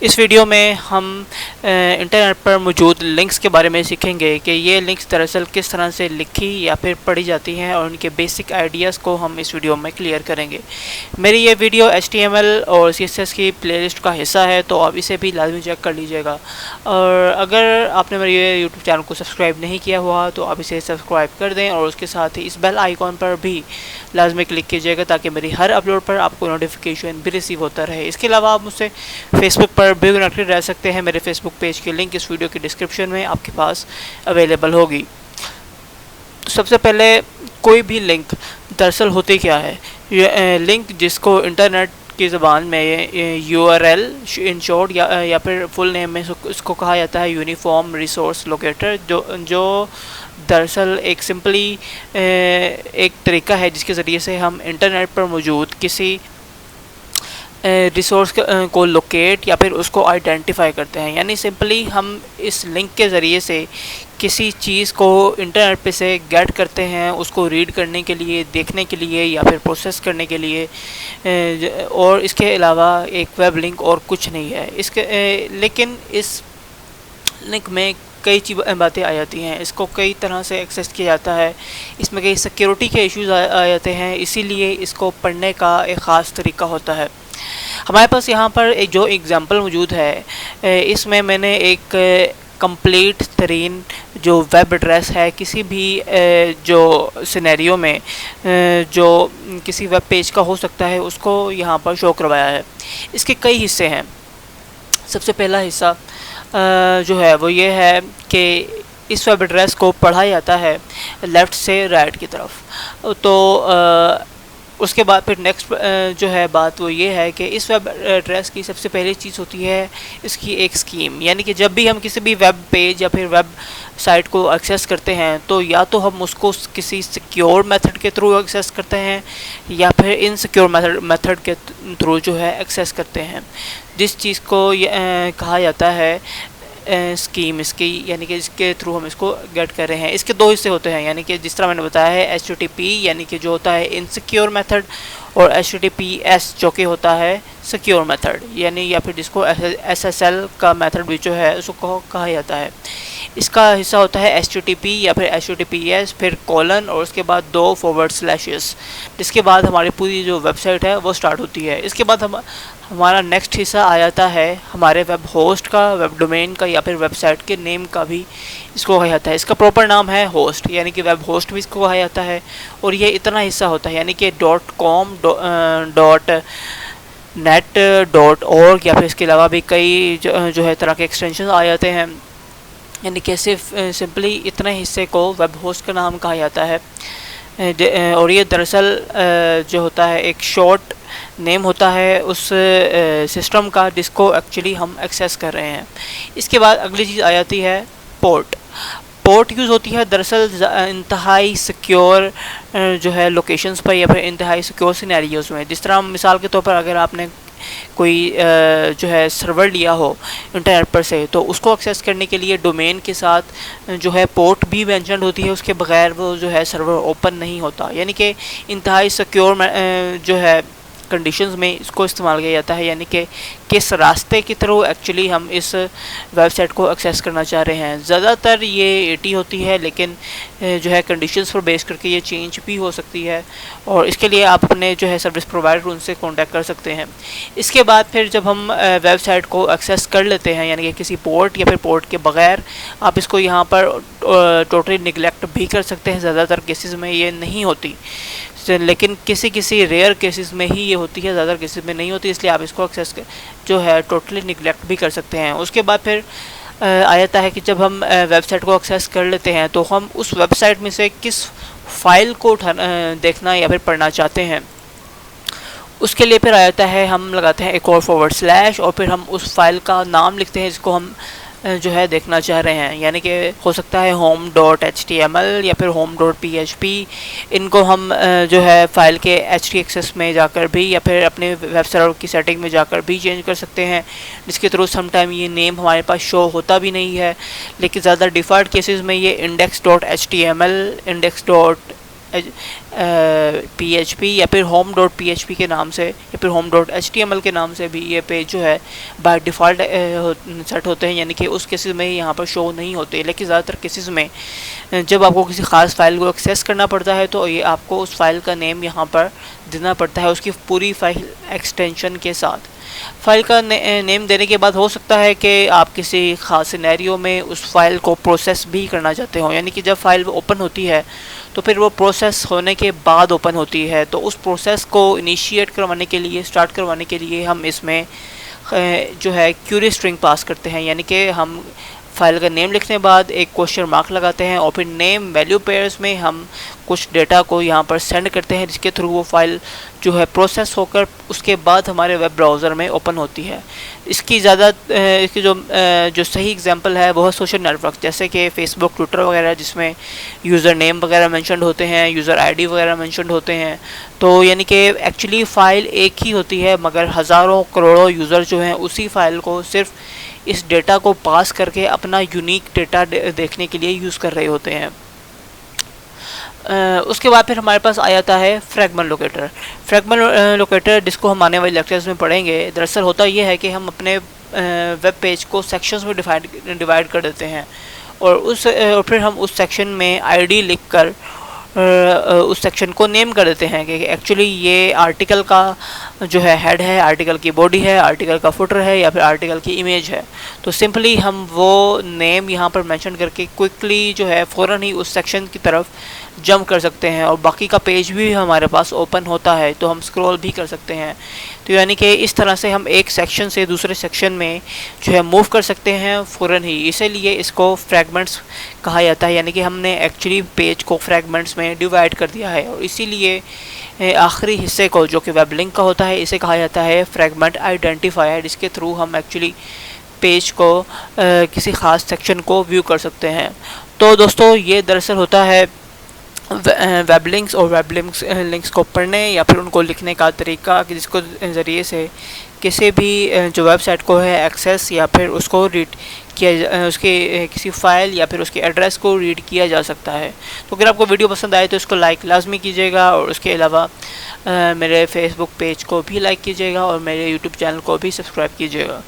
इस वीडियो में हम इंटरनेट पर मौजूद लिंक्स के बारे में सीखेंगे कि ये लिंक्स दरअसल किस तरह से लिखी या फिर पढ़ी जाती हैं और उनके बेसिक आइडियाज़ को हम इस वीडियो में क्लियर करेंगे। मेरी ये वीडियो HTML और CSS की प्लेलिस्ट का हिस्सा है, तो आप इसे भी लाजमी चेक कर लीजिएगा। और अगर आपने मेरे ये यूट्यूब चैनल को सब्सक्राइब नहीं किया हुआ तो आप इसे सब्सक्राइब कर दें और उसके साथ ही इस बेल आइकॉन पर भी लाजमी क्लिक कीजिएगा ताकि मेरी हर अपलोड पर आपको नोटिफिकेशन भी रिसीव होता रहे। इसके अलावा आप मुझसे फेसबुक पर भी कनेक्टेड रह सकते हैं। मेरे फेसबुक पेज की लिंक इस वीडियो की डिस्क्रिप्शन में आपके पास अवेलेबल होगी। तो सबसे पहले कोई भी लिंक दरअसल होती क्या है? ये लिंक जिसको इंटरनेट की ज़बान में URL इन शॉर्ट या फिर फुल नेम में इसको कहा जाता है यूनिफॉर्म रिसोर्स लोकेटर, जो दरअसल एक सिंपली एक तरीका है जिसके ज़रिए से हम इंटरनेट पर मौजूद किसी रिसोर्स को लोकेट या फिर उसको आइडेंटिफाई करते हैं। यानी सिंपली हम इस लिंक के ज़रिए से किसी चीज़ को इंटरनेट पे से गेट करते हैं, उसको रीड करने के लिए, देखने के लिए या फिर प्रोसेस करने के लिए, और इसके अलावा एक वेब लिंक और कुछ नहीं है। लेकिन इस लिंक में कई बातें आ जाती हैं, इसको कई तरह से एक्सेस किया जाता है, इसमें कई सिक्योरिटी के इश्यूज़ आ जाते हैं, इसीलिए इसको पढ़ने का एक ख़ास तरीका होता है। हमारे पास यहाँ पर एक जो एग्ज़ाम्पल मौजूद है, इसमें मैंने एक कंप्लीट तरीन जो वेब एड्रेस है किसी भी जो सिनेरियो में जो किसी वेब पेज का हो सकता है उसको यहाँ पर शो करवाया है। इसके कई हिस्से हैं। सबसे पहला हिस्सा जो है वो ये है कि इस वेब एड्रेस को पढ़ा जाता है लेफ़्ट से राइट की तरफ। तो उसके बाद फिर नेक्स्ट जो है बात वो ये है कि इस वेब एड्रेस की सबसे पहली चीज़ होती है इसकी एक स्कीम। यानी कि जब भी हम किसी भी वेब पेज या फिर वेब साइट को एक्सेस करते हैं तो या तो हम उसको किसी सिक्योर मेथड के थ्रू एक्सेस करते हैं या फिर इनसिक्योर मेथड के थ्रू जो है एक्सेस करते हैं। जिस चीज़ को कहा जाता है स्कीम इसकी, यानी कि इसके थ्रू हम इसको गेट कर रहे हैं। इसके दो हिस्से होते हैं, यानी कि जिस तरह मैंने बताया है HTTP यानी कि जो होता है इनसिक्योर मेथड, और HTTPS जो कि होता है सिक्योर मेथड, यानी या फिर जिसको SSL का मेथड भी जो है उसको कहा जाता है। इसका हिस्सा होता है HTTP या फिर HTTPS, फिर कॉलन और उसके बाद 2 फॉरवर्ड स्लैशेस, जिसके बाद हमारी पूरी जो वेबसाइट है वो स्टार्ट होती है। इसके बाद हमारा नेक्स्ट हिस्सा आ जाता है हमारे वेब होस्ट का, वेब डोमेन का या फिर वेबसाइट के नेम का भी इसको कहा जाता है। इसका प्रॉपर नाम है होस्ट, यानी कि वेब होस्ट भी इसको कहा जाता है। और ये इतना हिस्सा होता है, यानी कि .com, .net, .org या फिर इसके अलावा भी कई जो है तरह के एक्सटेंशन आ जाते हैं। यानी कि सिर्फ सिंपली इतने हिस्से को वेब होस्ट का नाम कहा जाता है। और ये दरअसल जो होता है एक शॉर्ट नेम होता है उस सिस्टम का जिसको एक्चुअली हम एक्सेस कर रहे हैं। इसके बाद अगली चीज़ आ जाती है पोर्ट। पोर्ट यूज़ होती है दरअसल इंतहाई सिक्योर जो है लोकेशंस पर या फिर इंतहाई सिक्योर सिनेरियोज़ में। जिस तरह मिसाल के तौर पर अगर आपने कोई जो है सर्वर लिया हो इंटरनेट पर से, तो उसको एक्सेस करने के लिए डोमेन के साथ जो है पोर्ट भी मेंशन होती है, उसके बगैर वो जो है सर्वर ओपन नहीं होता। यानी कि इंतहाई सिक्योर जो है कंडीशंस में इसको इस्तेमाल किया जाता है, यानी कि किस रास्ते की थ्रू एक्चुअली हम इस वेबसाइट को एक्सेस करना चाह रहे हैं। ज़्यादातर ये 80 होती है, लेकिन जो है कंडीशंस पर बेस करके ये चेंज भी हो सकती है, और इसके लिए आप अपने जो है सर्विस प्रोवाइडर उनसे कांटेक्ट कर सकते हैं। इसके बाद फिर जब हम वेबसाइट को एक्सेस कर लेते हैं, यानी कि किसी पोर्ट या फिर पोर्ट के बगैर, आप इसको यहाँ पर टोटली निगलेक्ट भी कर सकते हैं। ज़्यादातर केसेस में ये नहीं होती, लेकिन किसी रेयर केसेस में ही ये होती है, ज़्यादातर केसेस में नहीं होती, इसलिए आप इसको एक्सेस जो है टोटली निगलेक्ट भी कर सकते हैं। उसके बाद फिर आ जाता है कि जब हम वेबसाइट को एक्सेस कर लेते हैं तो हम उस वेबसाइट में से किस फाइल को देखना या फिर पढ़ना चाहते हैं। उसके लिए फिर आ जाता है हम लगाते हैं एक और फॉरवर्ड स्लैश और फिर हम उस फाइल का नाम लिखते हैं जिसको हम जो है देखना चाह रहे हैं। यानी कि हो सकता है home.html या फिर home.php। इनको हम जो है फाइल के htaccess में जाकर भी या फिर अपने वेब सर्वर की सेटिंग में जाकर भी चेंज कर सकते हैं, जिसके थ्रू समटाइम ये नेम हमारे पास शो होता भी नहीं है। लेकिन ज़्यादा डिफ़ॉल्ट केसेस में ये index.html, PHP या फिर home डॉट PHP के नाम से या फिर home डॉट HTML के नाम से भी ये पेज जो है बाय डिफ़ॉल्ट सेट होते हैं, यानी कि उस केसेस में यहाँ पर शो नहीं होते। लेकिन ज़्यादातर केसेस में जब आपको किसी ख़ास फाइल को एक्सेस करना पड़ता है तो ये आपको उस फाइल का नेम यहाँ पर देना पड़ता है, उसकी पूरी फाइल एक्सटेंशन के साथ। फाइल का नेम देने के बाद हो सकता है कि आप किसी ख़ास सिनेरियो में उस फाइल को प्रोसेस भी करना चाहते हो, यानी कि जब फाइल ओपन होती है तो फिर वो प्रोसेस होने के बाद ओपन होती है। तो उस प्रोसेस को इनिशिएट करवाने के लिए, स्टार्ट करवाने के लिए हम इसमें जो है क्यूरी स्ट्रिंग पास करते हैं, यानी कि हम फाइल का नेम लिखने के बाद एक क्वेश्चन मार्क लगाते हैं और फिर नेम वैल्यू पेयर्स में हम कुछ डेटा को यहाँ पर सेंड करते हैं, जिसके थ्रू वो फाइल जो है प्रोसेस होकर उसके बाद हमारे वेब ब्राउज़र में ओपन होती है। इसकी जो सही एग्जांपल है वो है सोशल नेटवर्क, जैसे कि फेसबुक, ट्विटर वगैरह, जिसमें यूज़र नेम वगैरह मेंशन्ड होते हैं, यूज़र आईडी वगैरह मेंशन्ड होते हैं। तो यानी कि एक्चुअली फ़ाइल एक ही होती है, मगर हज़ारों करोड़ों यूज़र जो हैं उसी फाइल को सिर्फ इस डेटा को पास करके अपना यूनिक डेटा देखने के लिए यूज़ कर रहे होते हैं। उसके बाद फिर हमारे पास आ जाता है फ्रैगमेंट लोकेटर। फ्रैगमेंट लोकेटर जिसको हम आने वाले लेक्चर्स में पढ़ेंगे, दरअसल होता यह है कि हम अपने वेब पेज को सेक्शंस में डिवाइड कर देते हैं और फिर हम उस सेक्शन में आईडी लिखकर उस सेक्शन को नेम कर देते हैं कि एक्चुअली ये आर्टिकल का जो है हेड है, आर्टिकल की बॉडी है, आर्टिकल का फुटर है या फिर आर्टिकल की इमेज है। तो सिंपली हम वो नेम यहाँ पर मेंशन करके क्विकली जो है फ़ौरन ही उस सेक्शन की तरफ जंप कर सकते हैं और बाकी का पेज भी हमारे पास ओपन होता है तो हम स्क्रॉल भी कर सकते हैं। तो यानी कि इस तरह से हम एक सेक्शन से दूसरे सेक्शन में जो है मूव कर सकते हैं फ़ौरन ही, इसीलिए इसको फ्रैगमेंट्स कहा जाता है, यानी कि हमने एक्चुअली पेज को फ्रैगमेंट्स में डिवाइड कर दिया है। और इसीलिए आखिरी हिस्से को जो कि वेब लिंक का होता है इसे कहा जाता है फ्रैगमेंट आइडेंटिफायर, जिसके थ्रू हम एक्चुअली पेज को किसी ख़ास सेक्शन को व्यू कर सकते हैं। तो दोस्तों ये दरअसल होता है वेब लिंक्स और वेब लिंक्स को पढ़ने या फिर उनको लिखने का तरीका, कि जिसको ज़रिए से किसी भी जो वेबसाइट को है एक्सेस या फिर उसको रीड किया, उसके किसी फ़ाइल या फिर उसके एड्रेस को रीड किया जा सकता है। तो अगर आपको वीडियो पसंद आए तो इसको लाइक लाजमी कीजिएगा और उसके अलावा मेरे फेसबुक पेज को भी लाइक कीजिएगा और मेरे यूट्यूब चैनल को भी सब्सक्राइब कीजिएगा।